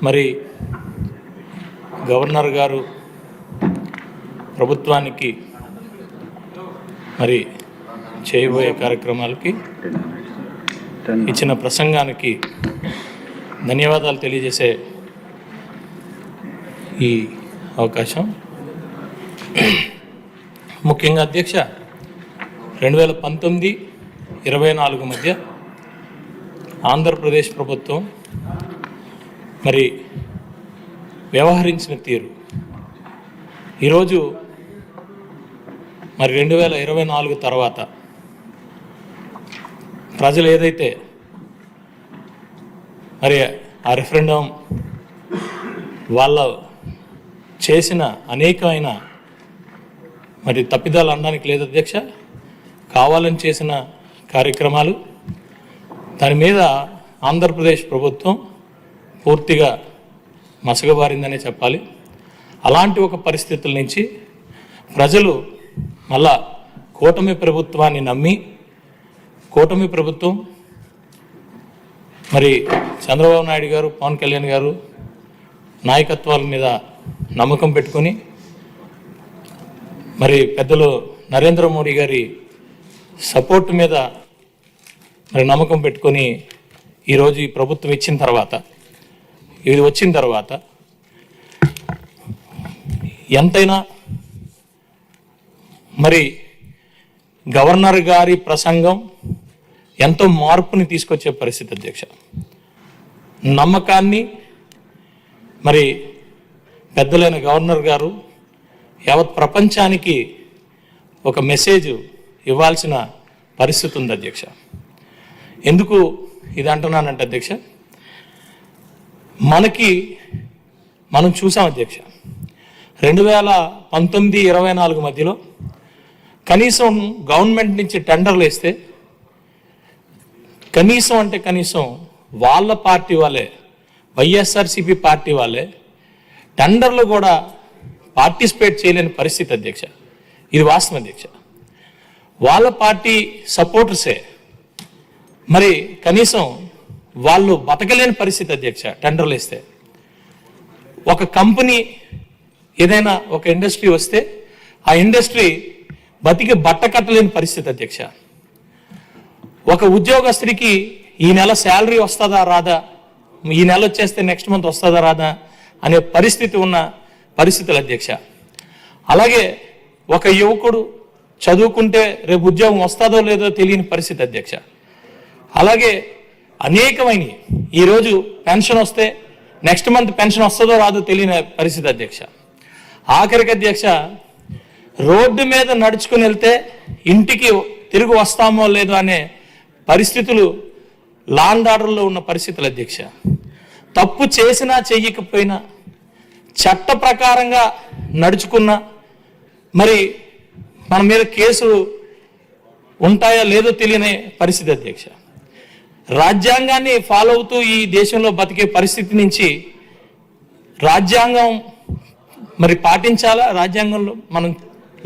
మరి గవర్నర్ గారు ప్రభుత్వానికి మరి చేయబోయే కార్యక్రమాలకి ఇచ్చిన ప్రసంగానికి ధన్యవాదాలు తెలియజేసే ఈ అవకాశం. ముఖ్యంగా అధ్యక్ష, 2019-24 మధ్య ఆంధ్రప్రదేశ్ ప్రభుత్వం మరి వ్యవహరించిన తీరు ఈరోజు మరి 2024 తర్వాత ప్రజలు ఏదైతే మరి ఆ రెఫరెండం వాళ్ళ చేసిన అనేకమైన మరి తప్పిదాలు అనడానికి లేదు అధ్యక్ష, కావాలని చేసిన కార్యక్రమాలు దాని మీద ఆంధ్రప్రదేశ్ ప్రభుత్వం పూర్తిగా మసగబారిందనే చెప్పాలి. అలాంటి ఒక పరిస్థితుల నుంచి ప్రజలు మళ్ళా కూటమి ప్రభుత్వాన్ని నమ్మి కూటమి ప్రభుత్వం మరి చంద్రబాబు నాయుడు గారు, పవన్ కళ్యాణ్ గారు నాయకత్వాల మీద నమ్మకం పెట్టుకొని మరి పెద్దలు నరేంద్ర మోడీ గారి సపోర్ట్ మీద మరి నమ్మకం పెట్టుకొని ఈరోజు ఈ ప్రభుత్వం వచ్చిన తర్వాత ఎంతైనా మరి గవర్నర్ గారి ప్రసంగం ఎంతో మార్పుని తీసుకొచ్చే పరిస్థితి అధ్యక్ష. నమ్మకాన్ని మరి పెద్దలైన గవర్నర్ గారు యావత్ ప్రపంచానికి ఒక మెసేజ్ ఇవ్వాల్సిన పరిస్థితి ఉంది అధ్యక్ష. ఎందుకు ఇది అంటున్నానంటే అధ్యక్ష, మనం చూసాం అధ్యక్ష 2019-24 మధ్యలో కనీసం గవర్నమెంట్ నుంచి టెండర్లు వేస్తే కనీసం వాళ్ళ పార్టీ వాళ్ళే, వైఎస్ఆర్సీపీ పార్టీ వాళ్ళే టెండర్లు కూడా పార్టిసిపేట్ చేయలేని పరిస్థితి అధ్యక్ష. ఇది వాస్తవం అధ్యక్ష. వాళ్ళ పార్టీ సపోర్టర్సే మరి కనీసం వాళ్ళు బతకలేని పరిస్థితి అధ్యక్ష. టెండర్లు వేస్తే ఒక కంపెనీ ఏదైనా ఒక ఇండస్ట్రీ వస్తే ఆ ఇండస్ట్రీ బతికి బట్ట కట్టలేని పరిస్థితి అధ్యక్ష. ఒక ఉద్యోగస్తుడికి ఈ నెల శాలరీ వస్తుందా రాదా, ఈ నెల వచ్చేస్తే నెక్స్ట్ మంత్ వస్తుందా రాదా అనే పరిస్థితి ఉన్న పరిస్థితులు అధ్యక్ష. అలాగే ఒక యువకుడు చదువుకుంటే రేపు ఉద్యోగం వస్తుందో లేదో తెలియని పరిస్థితి అధ్యక్ష. అలాగే అనేకమైన ఈరోజు పెన్షన్ వస్తే నెక్స్ట్ మంత్ పెన్షన్ వస్తుందో రాదో తెలియని పరిస్థితి అధ్యక్ష. ఆఖరికి అధ్యక్ష రోడ్డు మీద నడుచుకుని వెళ్తే ఇంటికి తిరిగి వస్తామో లేదో అనే పరిస్థితులు లా అండ్ ఆర్డర్లో ఉన్న పరిస్థితులు అధ్యక్ష. తప్పు చేసినా చెయ్యకపోయినా చట్ట ప్రకారంగా నడుచుకున్నా మరి మన మీద కేసులు ఉంటాయా లేదో తెలియని పరిస్థితి అధ్యక్ష. రాజ్యాంగాన్ని ఫాలో అవుతూ ఈ దేశంలో బతికే పరిస్థితి నుంచి రాజ్యాంగం మరి పాటించాలా, రాజ్యాంగంలో మనం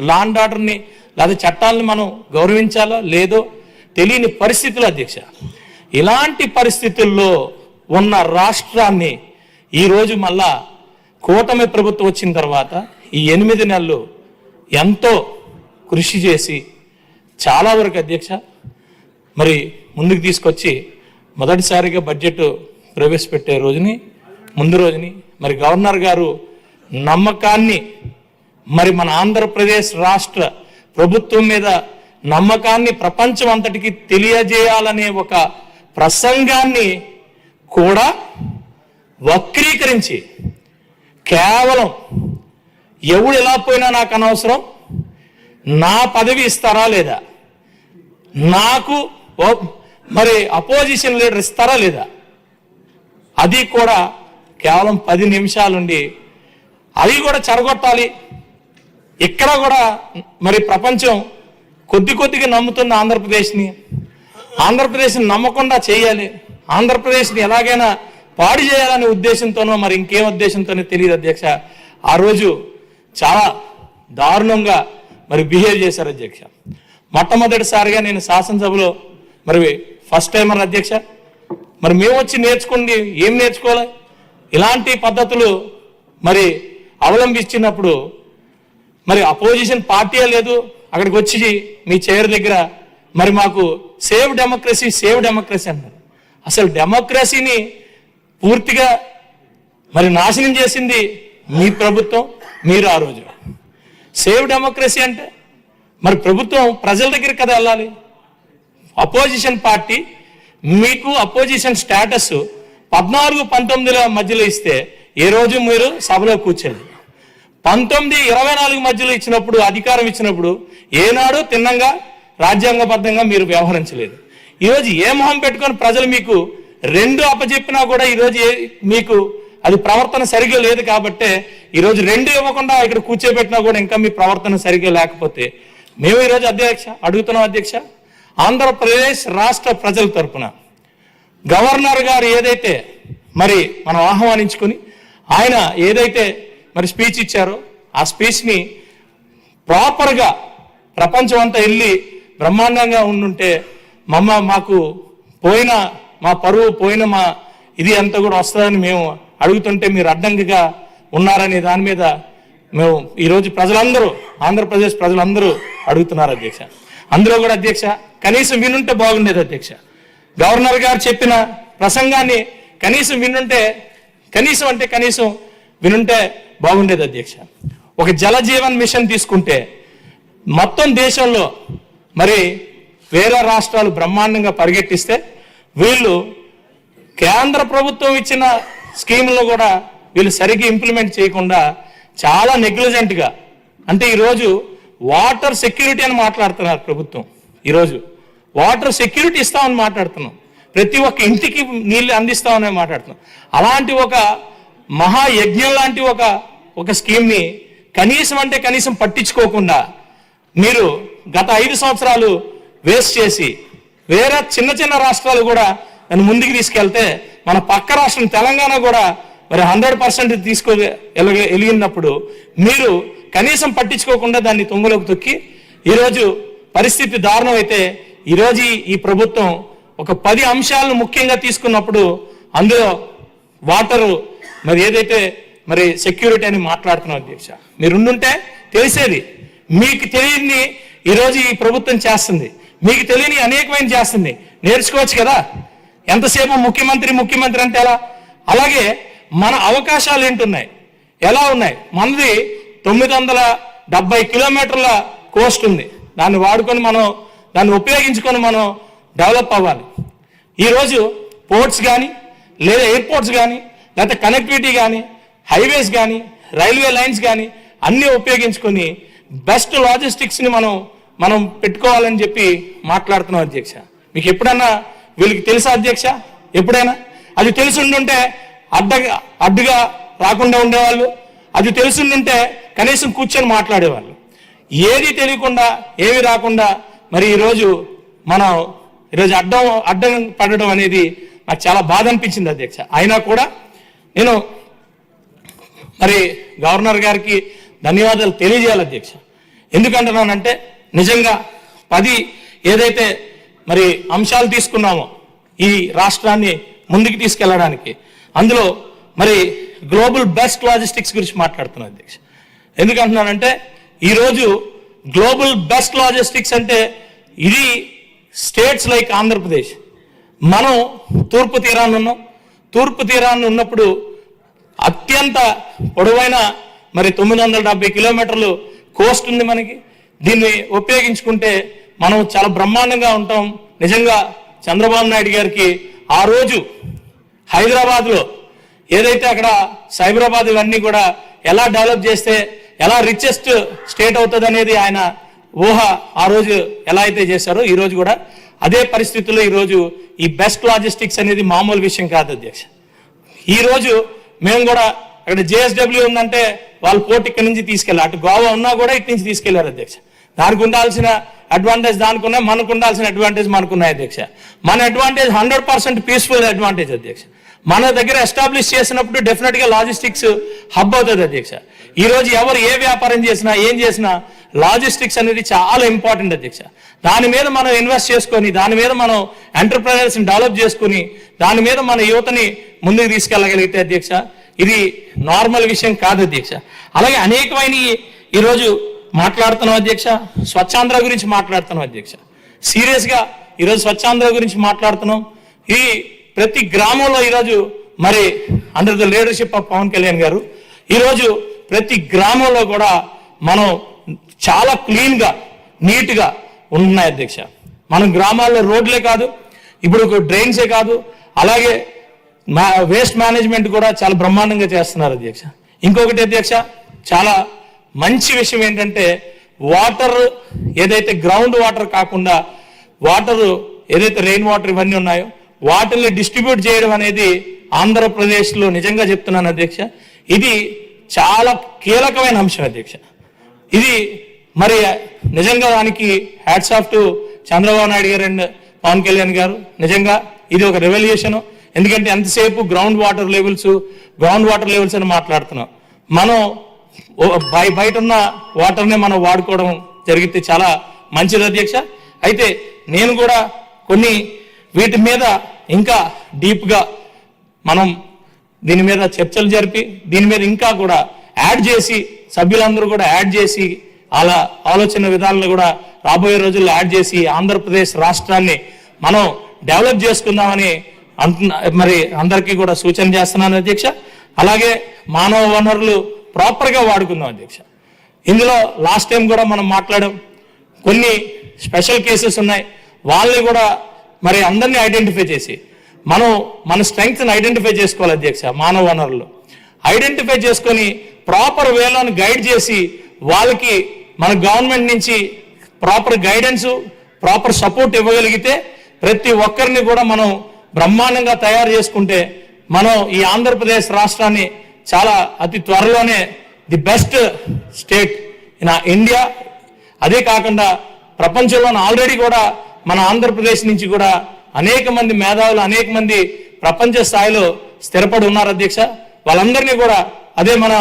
లా అండ్ ఆర్డర్ని లేదా చట్టాలని మనం గౌరవించాలా లేదో తెలియని పరిస్థితులు అధ్యక్ష. ఇలాంటి పరిస్థితుల్లో ఉన్న రాష్ట్రాన్ని ఈరోజు మళ్ళా కూటమి ప్రభుత్వం వచ్చిన తర్వాత ఈ 8 నెలలు ఎంతో కృషి చేసి చాలా వరకు అధ్యక్ష మరి ముందుకు తీసుకొచ్చి మొదటిసారిగా బడ్జెట్ ప్రవేశపెట్టే ముందు రోజుని మరి గవర్నర్ గారు నమ్మకాన్ని మరి మన ఆంధ్రప్రదేశ్ రాష్ట్ర ప్రభుత్వం మీద నమ్మకాన్ని ప్రపంచం అంతటికి తెలియజేయాలనే ఒక ప్రసంగాన్ని కూడా వక్రీకరించి కేవలం ఎవడు ఎలా పోయినా నాకు అనవసరం, నా పదవి ఇస్తారా లేదా, నాకు మరి అపోజిషన్ లీడర్ ఇస్తారా లేదా, అది కూడా కేవలం 10 నిమిషాలుండి అవి కూడా చెరగొట్టాలి. ఇక్కడ కూడా మరి ప్రపంచం కొద్దిగా నమ్ముతున్న ఆంధ్రప్రదేశ్ని నమ్మకుండా చేయాలి, ఆంధ్రప్రదేశ్ని ఎలాగైనా పాడు చేయాలనే ఉద్దేశంతోనో మరి ఇంకేం ఉద్దేశంతోనో తెలియదు అధ్యక్ష. ఆ రోజు చాలా దారుణంగా మరి బిహేవ్ చేశారు అధ్యక్ష. మొట్టమొదటిసారిగా నేను శాసనసభలో మరి ఫస్ట్ టైమర్ అధ్యక్ష. మరి మేము వచ్చి నేర్చుకోండి, ఏం నేర్చుకోవాలి, ఇలాంటి పద్ధతులు మరి అవలంబించినప్పుడు మరి అపోజిషన్ పార్టీ లేదు అక్కడికి వచ్చి మీ చైర్ దగ్గర మరి మాకు సేవ్ డెమోక్రసీ అన్నారు. అసలు డెమోక్రసీని పూర్తిగా మరి నాశనం చేసింది మీ ప్రభుత్వం, మీరు ఆ రోజు. సేవ్ డెమోక్రసీ అంటే మరి ప్రభుత్వం ప్రజల దగ్గర కదా వెళ్ళాలి. అపోజిషన్ పార్టీ మీకు అపోజిషన్ స్టేటస్ 14-19 మధ్యలో ఇస్తే ఏ రోజు మీరు సభలో కూర్చోలేదు. 19-24 మధ్యలో ఇచ్చినప్పుడు, అధికారం ఇచ్చినప్పుడు ఏనాడు తిన్నంగా రాజ్యాంగబద్ధంగా మీరు వ్యవహరించలేదు. ఈరోజు ఏ మొహం పెట్టుకొని ప్రజలు మీకు 2 అప్పచెప్పినా కూడా ఈరోజు మీకు అది ప్రవర్తన సరిగ్గా లేదు కాబట్టే ఈరోజు 2 ఇవ్వకుండా ఇక్కడ కూర్చోబెట్టినా కూడా ఇంకా మీ ప్రవర్తన సరిగ్గా లేకపోతే మేము ఈరోజు అడుగుతున్నాం అధ్యక్ష, ఆంధ్రప్రదేశ్ రాష్ట్ర ప్రజల తరపున గవర్నర్ గారు ఏదైతే మరి మనం ఆహ్వానించుకొని ఆయన ఏదైతే మరి స్పీచ్ ఇచ్చారో ఆ స్పీచ్ని ప్రాపర్గా ప్రపంచం అంతా వెళ్ళి బ్రహ్మాండంగా ఉండుంటే మాకు పోయిన మా పరువు పోయిన మా ఇది అంతా కూడా వస్తుందని మేము అడుగుతుంటే మీరు అడ్డంకిగా ఉన్నారనే దాని మీద మేము ఈరోజు ప్రజలందరూ, ఆంధ్రప్రదేశ్ ప్రజలందరూ అడుగుతున్నారు అధ్యక్ష. అందులో కూడా అధ్యక్ష కనీసం వినుంటే బాగుండేది అధ్యక్ష. గవర్నర్ గారు చెప్పిన ప్రసంగాన్ని కనీసం వినుంటే బాగుండేది అధ్యక్ష. ఒక జలజీవన్ మిషన్ తీసుకుంటే మొత్తం దేశంలో మరి వేరే రాష్ట్రాలు బ్రహ్మాండంగా పరిగెట్టిస్తే వీళ్ళు కేంద్ర ప్రభుత్వం ఇచ్చిన స్కీములను కూడా వీళ్ళు సరిగ్గా ఇంప్లిమెంట్ చేయకుండా చాలా నెగ్లిజెంట్గా, అంటే ఈరోజు వాటర్ సెక్యూరిటీ అని మాట్లాడుతున్నారు ప్రభుత్వం. ఈరోజు వాటర్ సెక్యూరిటీ ఇస్తామని మాట్లాడుతున్నాం, ప్రతి ఒక్క ఇంటికి నీళ్ళు అందిస్తామని మాట్లాడుతున్నాం. అలాంటి ఒక మహాయజ్ఞం లాంటి ఒక స్కీమ్ని కనీసం పట్టించుకోకుండా మీరు గత 5 సంవత్సరాలు వేస్ట్ చేసి వేరే చిన్న రాష్ట్రాలు కూడా దాన్ని ముందుకు తీసుకెళ్తే మన పక్క రాష్ట్రం తెలంగాణ కూడా మరి 100% ఎలిగినప్పుడు మీరు కనీసం పట్టించుకోకుండా దాన్ని తుంగలోకి తొక్కి ఈరోజు పరిస్థితి దారుణం అయితే ఈరోజు ఈ ప్రభుత్వం ఒక 10 అంశాలను ముఖ్యంగా తీసుకున్నప్పుడు అందులో వాటరు మరి ఏదైతే మరి సెక్యూరిటీ అని మాట్లాడుతున్నాం అధ్యక్ష. మీరు ఉండుంటే తెలిసేది. మీకు తెలియని ఈరోజు ఈ ప్రభుత్వం చేస్తుంది, మీకు తెలియని అనేకమైన చేస్తుంది, నేర్చుకోవచ్చు కదా. ఎంతసేపు ముఖ్యమంత్రి అంటే ఎలా? అలాగే మన అవకాశాలు ఏంటున్నాయి, ఎలా ఉన్నాయి? మనది 970 కిలోమీటర్ల కోస్ట్ ఉంది. దాన్ని వాడుకొని దాన్ని ఉపయోగించుకొని మనం డెవలప్ అవ్వాలి. ఈరోజు పోర్ట్స్ కానీ లేదా ఎయిర్పోర్ట్స్ కానీ లేకపోతే కనెక్టివిటీ కానీ హైవేస్ కానీ రైల్వే లైన్స్ కానీ అన్నీ ఉపయోగించుకొని బెస్ట్ లాజిస్టిక్స్ని మనం పెట్టుకోవాలని చెప్పి మాట్లాడుతున్నాం అధ్యక్ష. మీకు ఎప్పుడన్నా వీళ్ళకి తెలుసా అధ్యక్ష? ఎప్పుడైనా అది తెలుసుండుంటే అడ్డుగా రాకుండా ఉండేవాళ్ళు, అది తెలుసుండుంటే కనీసం కూర్చొని మాట్లాడేవాళ్ళు. ఏది తెలియకుండా ఏమి రాకుండా మరి ఈరోజు అడ్డం పడడం అనేది నాకు చాలా బాధ అనిపించింది అధ్యక్ష. అయినా కూడా నేను మరి గవర్నర్ గారికి ధన్యవాదాలు తెలియజేయాలి అధ్యక్ష. ఎందుకంటున్నానంటే నిజంగా 10 ఏదైతే మరి అంశాలు తీసుకున్నామో ఈ రాష్ట్రాన్ని ముందుకు తీసుకెళ్ళడానికి, అందులో మరి గ్లోబల్ బెస్ట్ లాజిస్టిక్స్ గురించి మాట్లాడుతున్నాను అధ్యక్ష. ఎందుకంటున్నానంటే ఈరోజు గ్లోబల్ బెస్ట్ లాజిస్టిక్స్ అంటే ఇది స్టేట్స్ లైక్ ఆంధ్రప్రదేశ్, మనం తూర్పు తీరాన్ని ఉన్నాం. తూర్పు తీరాన్ని ఉన్నప్పుడు అత్యంత పొడవైన మరి 970 కిలోమీటర్లు కోస్ట్ ఉంది మనకి. దీన్ని ఉపయోగించుకుంటే మనం చాలా బ్రహ్మాండంగా ఉంటాం. నిజంగా చంద్రబాబు నాయుడు గారికి ఆ రోజు హైదరాబాద్లో ఏదైతే అక్కడ సైబరాబాద్ ఇవన్నీ కూడా ఎలా డెవలప్ చేస్తే ఎలా రిచెస్ట్ స్టేట్ అవుతుంది అనేది ఆయన ఊహ ఆ రోజు ఎలా అయితే చేశారో ఈరోజు కూడా అదే పరిస్థితుల్లో ఈరోజు ఈ బెస్ట్ లాజిస్టిక్స్ అనేది మామూలు విషయం కాదు అధ్యక్ష. ఈరోజు మేము కూడా అక్కడ జేఎస్డబ్ల్యూ ఉందంటే వాళ్ళు పోటీ ఇక్కడి నుంచి తీసుకెళ్ళారు, అటు గోవా ఉన్నా కూడా ఇటు నుంచి తీసుకెళ్లారు అధ్యక్ష. దానికి ఉండాల్సిన అడ్వాంటేజ్ దానికి ఉన్నాయి, మనకు ఉండాల్సిన అడ్వాంటేజ్ మనకున్నాయి అధ్యక్ష. మన అడ్వాంటేజ్ 100% పీస్ఫుల్ అడ్వాంటేజ్ అధ్యక్ష. మన దగ్గర ఎస్టాబ్లిష్ చేసినప్పుడు డెఫినెట్గా లాజిస్టిక్స్ హబ్ అవుతుంది అధ్యక్ష. ఈరోజు ఎవరు ఏ వ్యాపారం చేసినా ఏం చేసినా లాజిస్టిక్స్ అనేది చాలా ఇంపార్టెంట్ అధ్యక్ష. దాని మీద మనం ఇన్వెస్ట్ చేసుకొని, దాని మీద మనం ఎంటర్ప్రైనర్స్ని డెవలప్ చేసుకుని, దాని మీద మన యువతని ముందుకు తీసుకెళ్ళగలిగితే అధ్యక్ష ఇది నార్మల్ విషయం కాదు అధ్యక్ష. అలాగే అనేకమైన ఈరోజు మాట్లాడుతున్నాం అధ్యక్ష, స్వచ్ఛాంధ్ర గురించి మాట్లాడుతున్నాం అధ్యక్ష. సీరియస్గా ఈరోజు స్వచ్ఛాంధ్ర గురించి మాట్లాడుతున్నాం. ఈ ప్రతి గ్రామంలో ఈరోజు మరి under the leadership of Pawan Kalyan గారు ఈరోజు ప్రతి గ్రామంలో కూడా మనం చాలా క్లీన్గా నీట్గా ఉంటున్నాయి అధ్యక్ష. మనం గ్రామాల్లో రోడ్లే కాదు, ఇప్పుడు డ్రైన్సే కాదు, అలాగే వేస్ట్ మేనేజ్మెంట్ కూడా చాలా బ్రహ్మాండంగా చేస్తున్నారు అధ్యక్ష. ఇంకొకటి అధ్యక్ష, చాలా మంచి విషయం ఏంటంటే వాటర్ ఏదైతే గ్రౌండ్ వాటర్ కాకుండా వాటర్ ఏదైతే రెయిన్ వాటర్ ఇవన్నీ ఉన్నాయో వాటిని డిస్ట్రిబ్యూట్ చేయడం అనేది ఆంధ్రప్రదేశ్లో నిజంగా చెప్తున్నాను అధ్యక్ష, ఇది చాలా కీలకమైన అంశం అధ్యక్ష. ఇది మరి నిజంగా దానికి hats off to Chandrababu Naidu గారు అండ్ పవన్ కళ్యాణ్ గారు. నిజంగా ఇది ఒక రెవల్యూషన్. ఎందుకంటే ఎంతసేపు గ్రౌండ్ వాటర్ లెవెల్స్ అని మాట్లాడుతున్నాం. మనం బయట ఉన్న వాటర్నే మనం వాడుకోవడం జరిగితే చాలా మంచిది అధ్యక్ష. అయితే నేను కూడా కొన్ని వీటి మీద ఇంకా డీప్గా మనం దీని మీద చర్చలు జరిపి దీని మీద ఇంకా కూడా యాడ్ చేసి సభ్యులందరూ కూడా యాడ్ చేసి అలా ఆలోచన విధానాలు కూడా రాబోయే రోజుల్లో యాడ్ చేసి ఆంధ్రప్రదేశ్ రాష్ట్రాన్ని మనం డెవలప్ చేసుకుందామని మరి అందరికీ కూడా సూచన చేస్తున్నాను అధ్యక్ష. అలాగే మానవ వనరులు ప్రాపర్గా వాడుకుందాం అధ్యక్ష. ఇందులో లాస్ట్ టైం కూడా మనం మాట్లాడాం, కొన్ని స్పెషల్ కేసెస్ ఉన్నాయి, వాళ్ళని కూడా మరి అందరినీ ఐడెంటిఫై చేసి మనం మన స్ట్రెంగ్త్ని ఐడెంటిఫై చేసుకోవాలి అధ్యక్ష. మానవ వనరులు ఐడెంటిఫై చేసుకొని ప్రాపర్ వేలోని గైడ్ చేసి వాళ్ళకి మన గవర్నమెంట్ నుంచి ప్రాపర్ గైడెన్స్ ప్రాపర్ సపోర్ట్ ఇవ్వగలిగితే ప్రతి ఒక్కరిని కూడా మనం బ్రహ్మాండంగా తయారు చేసుకుంటే మనం ఈ ఆంధ్రప్రదేశ్ రాష్ట్రాన్ని చాలా అతి త్వరలోనే the best state in India, అదే కాకుండా ప్రపంచంలో ఆల్రెడీ కూడా మన ఆంధ్రప్రదేశ్ నుంచి కూడా అనేక మంది మేధావులు అనేక మంది ప్రపంచ స్థాయిలో స్థిరపడి ఉన్నారు అధ్యక్ష. వాళ్ళందరినీ కూడా అదే మన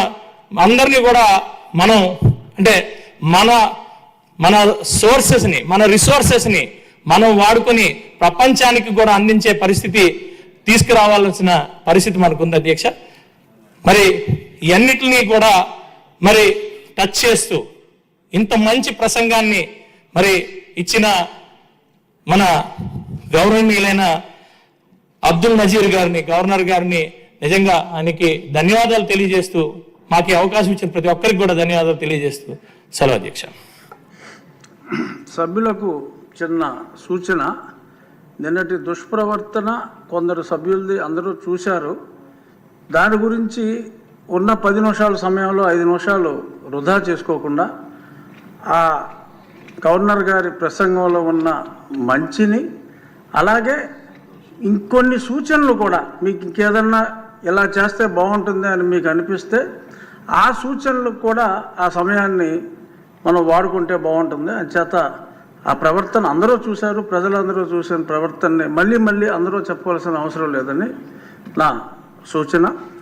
అందరినీ కూడా మనం అంటే మన సోర్సెస్ని మన రిసోర్సెస్ని మనం వాడుకొని ప్రపంచానికి కూడా అందించే పరిస్థితి తీసుకురావాల్సిన పరిస్థితి మనకు ఉంది అధ్యక్ష. మరి ఇవన్నిటినీ కూడా మరి టచ్ చేస్తూ ఇంత మంచి ప్రసంగాన్ని మరి ఇచ్చిన మన గౌరవనీయులైన అబ్దుల్ నజీర్ గారిని గవర్నర్ గారిని నిజంగా ఆయనకి ధన్యవాదాలు తెలియజేస్తూ మాకు అవకాశం ఇచ్చిన ప్రతి ఒక్కరికి కూడా ధన్యవాదాలు తెలియజేస్తూ సెలవు అధ్యక్ష. సభ్యులకు చిన్న సూచన, నిన్నటి దుష్ప్రవర్తన కొందరు సభ్యులది అందరూ చూశారు. దాని గురించి ఉన్న 10 నిమిషాల సమయంలో 5 నిమిషాలు వృధా చేసుకోకుండా ఆ గవర్నర్ గారి ప్రసంగంలో ఉన్న మంచిని అలాగే ఇంకొన్ని సూచనలు కూడా మీకు ఇంకేదన్నా ఇలా చేస్తే బాగుంటుంది అని మీకు అనిపిస్తే ఆ సూచనలు కూడా ఆ సమయాన్ని మనం వాడుకుంటే బాగుంటుంది. అంచేత ఆ ప్రవర్తన అందరూ చూశారు, ప్రజలందరూ చూసిన ప్రవర్తనని మళ్ళీ అందరూ చెప్పవలసిన అవసరం లేదని నా సూచన.